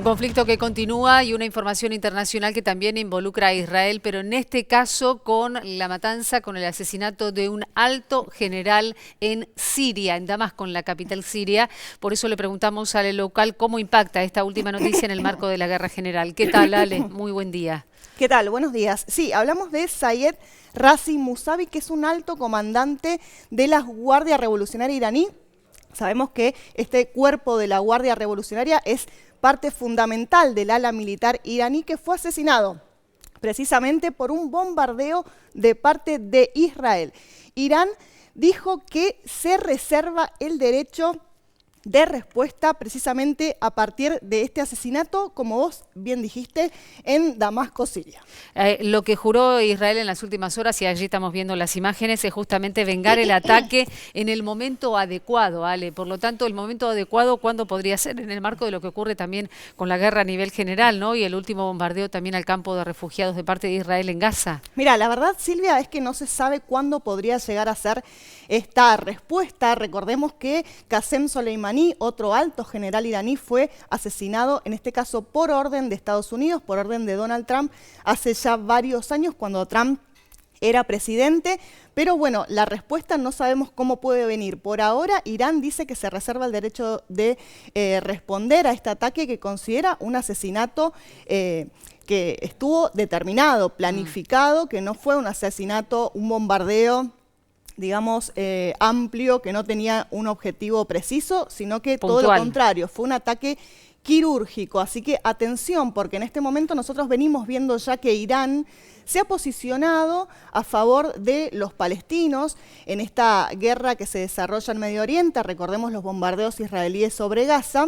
conflicto que continúa y una información internacional que también involucra a Israel, pero en este caso con la matanza, con el asesinato de un alto general en Siria, en Damasco, en la capital siria. Por eso le preguntamos al local cómo impacta esta última noticia en el marco de la guerra general. ¿Qué tal, Ale? Muy buen día. ¿Qué tal? Buenos días. Sí, hablamos de Sayed Razi Musavi, que es un alto comandante de la Guardia Revolucionaria iraní. Sabemos que este cuerpo de la Guardia Revolucionaria es parte fundamental del ala militar iraní, que fue asesinado precisamente por un bombardeo de parte de Israel. Irán dijo que se reserva el derecho de respuesta precisamente a partir de este asesinato, como vos bien dijiste, en Damasco, Siria. Lo que juró Israel en las últimas horas, y allí estamos viendo las imágenes, es justamente vengar el ataque en el momento adecuado, Ale. Por lo tanto, el momento adecuado, ¿cuándo podría ser? En el marco de lo que ocurre también con la guerra a nivel general, ¿no? Y el último bombardeo también al campo de refugiados de parte de Israel en Gaza. Mira, la verdad, Silvia, es que no se sabe cuándo podría llegar a ser esta respuesta. Recordemos que Qasem Soleimani, otro alto general iraní, fue asesinado, en este caso por orden de Estados Unidos, por orden de Donald Trump, hace ya varios años, cuando Trump era presidente. Pero bueno, la respuesta no sabemos cómo puede venir. Por ahora, Irán dice que se reserva el derecho de responder a este ataque, que considera un asesinato que estuvo determinado, planificado, que no fue un asesinato, un bombardeo, digamos, amplio, que no tenía un objetivo preciso, sino que puntual. todo lo contrario, fue un ataque quirúrgico. Así que atención, porque en este momento nosotros venimos viendo ya que Irán se ha posicionado a favor de los palestinos en esta guerra que se desarrolla en Medio Oriente. Recordemos los bombardeos israelíes sobre Gaza,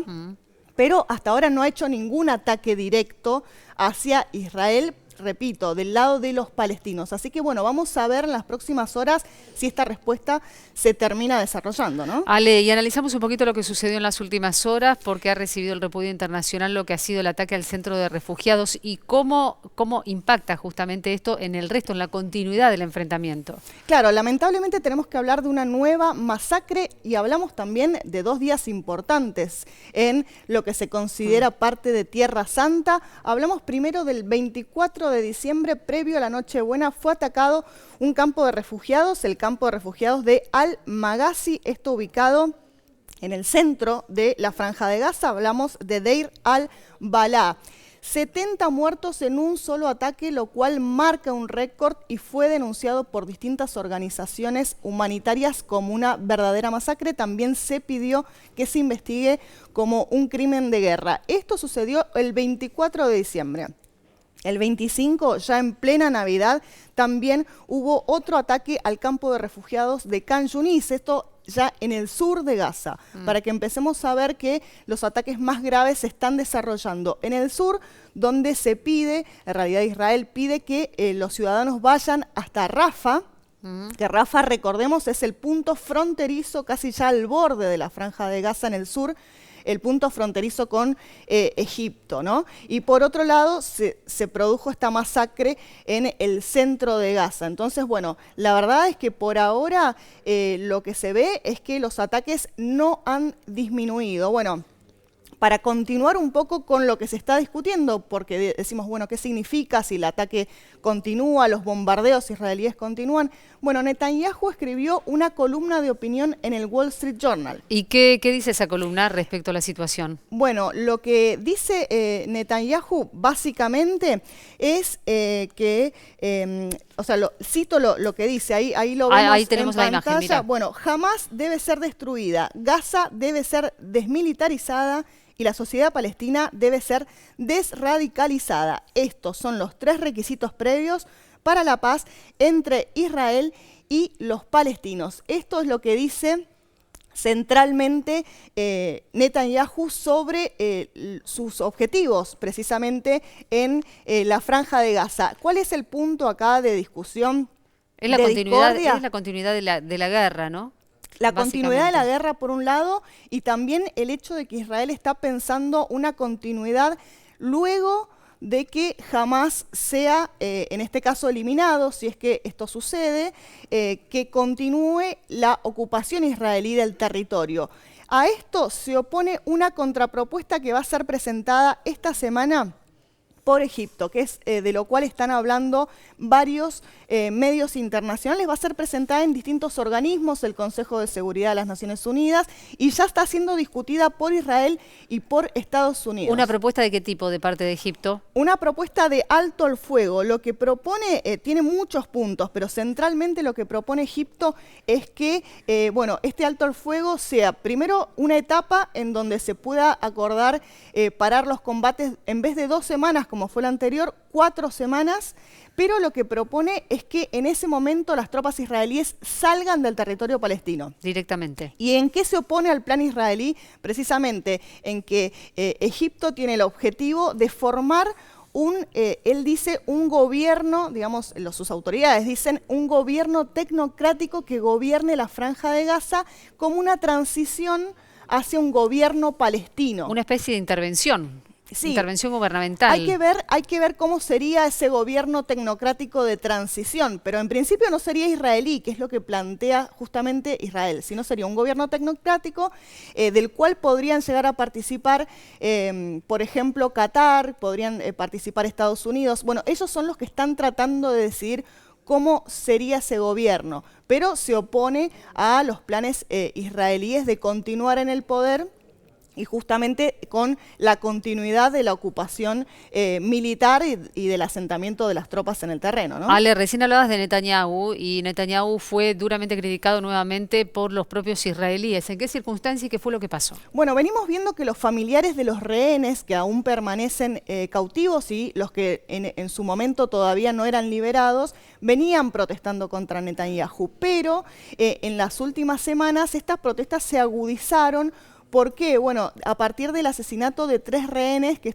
pero hasta ahora no ha hecho ningún ataque directo hacia Israel, repito, del lado de los palestinos. Así que bueno, vamos a ver en las próximas horas si esta respuesta se termina desarrollando, ¿no? Ale, y analizamos un poquito lo que sucedió en las últimas horas, porque ha recibido el repudio internacional lo que ha sido el ataque al centro de refugiados y cómo impacta justamente esto en el resto, en la continuidad del enfrentamiento. Claro, lamentablemente tenemos que hablar de una nueva masacre y hablamos también de 2 días importantes en lo que se considera parte de Tierra Santa. Hablamos primero del 24 de diciembre, previo a la Nochebuena, fue atacado un campo de refugiados, el campo de refugiados de Al-Maghazi, esto ubicado en el centro de la Franja de Gaza. Hablamos de Deir al-Balá. 70 muertos en un solo ataque, lo cual marca un récord y fue denunciado por distintas organizaciones humanitarias como una verdadera masacre. También se pidió que se investigue como un crimen de guerra. Esto sucedió el 24 de diciembre. El 25, ya en plena Navidad, también hubo otro ataque al campo de refugiados de Khan Yunis, esto ya en el sur de Gaza, para que empecemos a ver que los ataques más graves se están desarrollando en el sur, donde se pide, en realidad Israel pide que los ciudadanos vayan hasta Rafah, que Rafah, recordemos, es el punto fronterizo, casi ya al borde de la Franja de Gaza en el sur, el punto fronterizo con Egipto, ¿no? Y por otro lado, se produjo esta masacre en el centro de Gaza. Entonces, bueno, la verdad es que por ahora lo que se ve es que los ataques no han disminuido. Bueno, para continuar un poco con lo que se está discutiendo, porque decimos, bueno, ¿qué significa si el ataque continúa, los bombardeos israelíes continúan? Bueno, Netanyahu escribió una columna de opinión en el Wall Street Journal. ¿Y qué dice esa columna respecto a la situación? Bueno, lo que dice Netanyahu básicamente es o sea, cito lo que dice, ahí lo vemos ahí tenemos en la pantalla. imagen, mira. Bueno, Hamás debe ser destruida, Gaza debe ser desmilitarizada y la sociedad palestina debe ser desradicalizada. Estos son los 3 requisitos previos para la paz entre Israel y los palestinos. Esto es lo que dice centralmente Netanyahu sobre sus objetivos, precisamente en la Franja de Gaza. ¿Cuál es el punto acá de discusión? Es la continuidad de la guerra, ¿no? La continuidad de la guerra, por un lado, y también el hecho de que Israel está pensando una continuidad luego de que Hamás sea, en este caso, eliminado, si es que esto sucede, que continúe la ocupación israelí del territorio. A esto se opone una contrapropuesta que va a ser presentada esta semana por Egipto, que es de lo cual están hablando varios medios internacionales. Va a ser presentada en distintos organismos, el Consejo de Seguridad de las Naciones Unidas, y ya está siendo discutida por Israel y por Estados Unidos. ¿Una propuesta de qué tipo de parte de Egipto? Una propuesta de alto al fuego. Lo que propone, tiene muchos puntos, pero centralmente lo que propone Egipto es que bueno, este alto al fuego sea primero una etapa en donde se pueda acordar parar los combates en vez de 2 semanas, como fue la anterior, 4 semanas, pero lo que propone es que en ese momento las tropas israelíes salgan del territorio palestino. Directamente. ¿Y en qué se opone al plan israelí? Precisamente en que Egipto tiene el objetivo de formar él dice, un gobierno, digamos, sus autoridades dicen, un gobierno tecnocrático que gobierne la Franja de Gaza como una transición hacia un gobierno palestino. Una especie de intervención. Sí, intervención gubernamental. Hay que ver cómo sería ese gobierno tecnocrático de transición, pero en principio no sería israelí, que es lo que plantea justamente Israel, sino sería un gobierno tecnocrático del cual podrían llegar a participar, por ejemplo, Qatar, podrían participar Estados Unidos. Bueno, ellos son los que están tratando de decidir cómo sería ese gobierno, pero se opone a los planes israelíes de continuar en el poder y justamente con la continuidad de la ocupación militar y del asentamiento de las tropas en el terreno, ¿no? Ale, recién hablabas de Netanyahu, y Netanyahu fue duramente criticado nuevamente por los propios israelíes. ¿En qué circunstancia y qué fue lo que pasó? Bueno, venimos viendo que los familiares de los rehenes que aún permanecen cautivos y los que en su momento todavía no eran liberados, venían protestando contra Netanyahu, pero en las últimas semanas estas protestas se agudizaron. ¿Por qué? Bueno, a partir del asesinato de 3 rehenes, que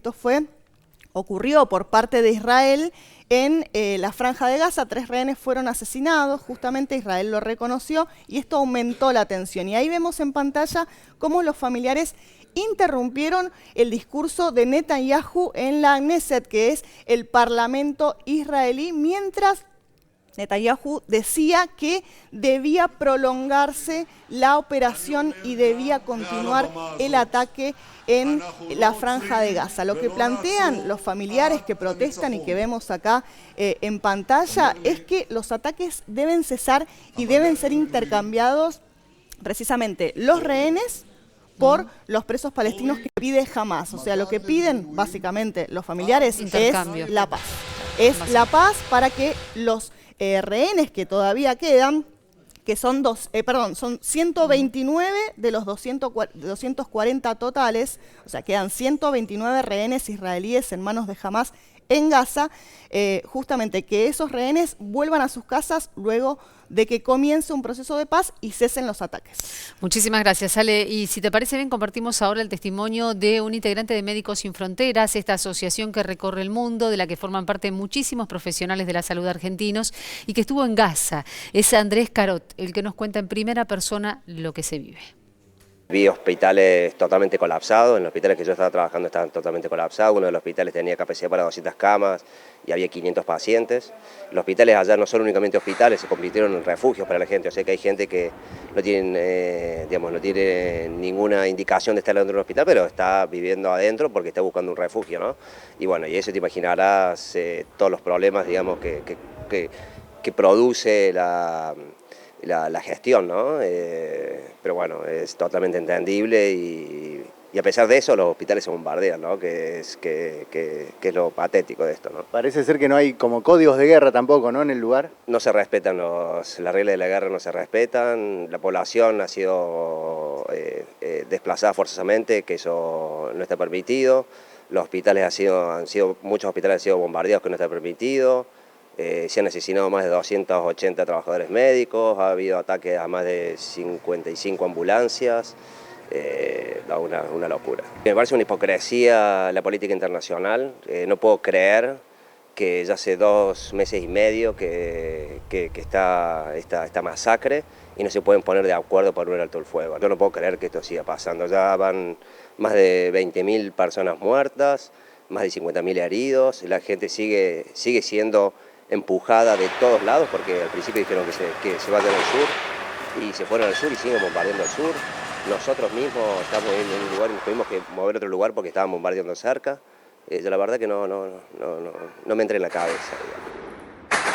ocurrió por parte de Israel en la Franja de Gaza, 3 rehenes fueron asesinados, justamente Israel lo reconoció, y esto aumentó la tensión. Y ahí vemos en pantalla cómo los familiares interrumpieron el discurso de Netanyahu en la Knesset, que es el parlamento israelí, mientras Netanyahu decía que debía prolongarse la operación y debía continuar el ataque en la Franja de Gaza. Lo que plantean los familiares que protestan y que vemos acá en pantalla es que los ataques deben cesar y deben ser intercambiados precisamente los rehenes por los presos palestinos que pide Hamás. O sea, lo que piden básicamente los familiares es la paz. Es la paz para que los rehenes que todavía quedan, que son son 129 de los 240 totales, o sea, quedan 129 rehenes israelíes en manos de Hamás en Gaza, justamente que esos rehenes vuelvan a sus casas luego de que comience un proceso de paz y cesen los ataques. Muchísimas gracias, Ale. Y si te parece bien, compartimos ahora el testimonio de un integrante de Médicos Sin Fronteras, esta asociación que recorre el mundo, de la que forman parte muchísimos profesionales de la salud argentinos y que estuvo en Gaza. Es Andrés Carot, el que nos cuenta en primera persona lo que se vive. Vi hospitales totalmente colapsados, en los hospitales que yo estaba trabajando estaban totalmente colapsados, uno de los hospitales tenía capacidad para 200 camas y había 500 pacientes. Los hospitales allá no son únicamente hospitales, se convirtieron en refugios para la gente, o sea que hay gente que no tiene, no tiene ninguna indicación de estar dentro de un hospital, pero está viviendo adentro porque está buscando un refugio, ¿no? Y bueno, y eso te imaginarás todos los problemas, digamos, que produce la gestión, ¿no? Pero bueno, es totalmente entendible y a pesar de eso los hospitales se bombardean, ¿no? Que es lo patético de esto, ¿no? Parece ser que no hay como códigos de guerra tampoco, ¿no? En el lugar. No se respetan las reglas de la guerra, no se respetan, la población ha sido desplazada forzosamente, que eso no está permitido, los hospitales muchos hospitales han sido bombardeados, que no está permitido. Se han asesinado más de 280 trabajadores médicos, ha habido ataques a más de 55 ambulancias, una locura. Me parece una hipocresía la política internacional, no puedo creer que ya hace 2 meses y medio que está esta masacre y no se pueden poner de acuerdo por un alto el fuego. Yo no puedo creer que esto siga pasando, ya van más de 20.000 personas muertas, más de 50.000 heridos, la gente sigue siendo empujada de todos lados, porque al principio dijeron que se vayan al sur y se fueron al sur y siguen bombardeando al sur. nosotros mismos estamos en un lugar y nos tuvimos que mover a otro lugar porque estaban bombardeando cerca. Yo la verdad que no me entré en la cabeza, digamos.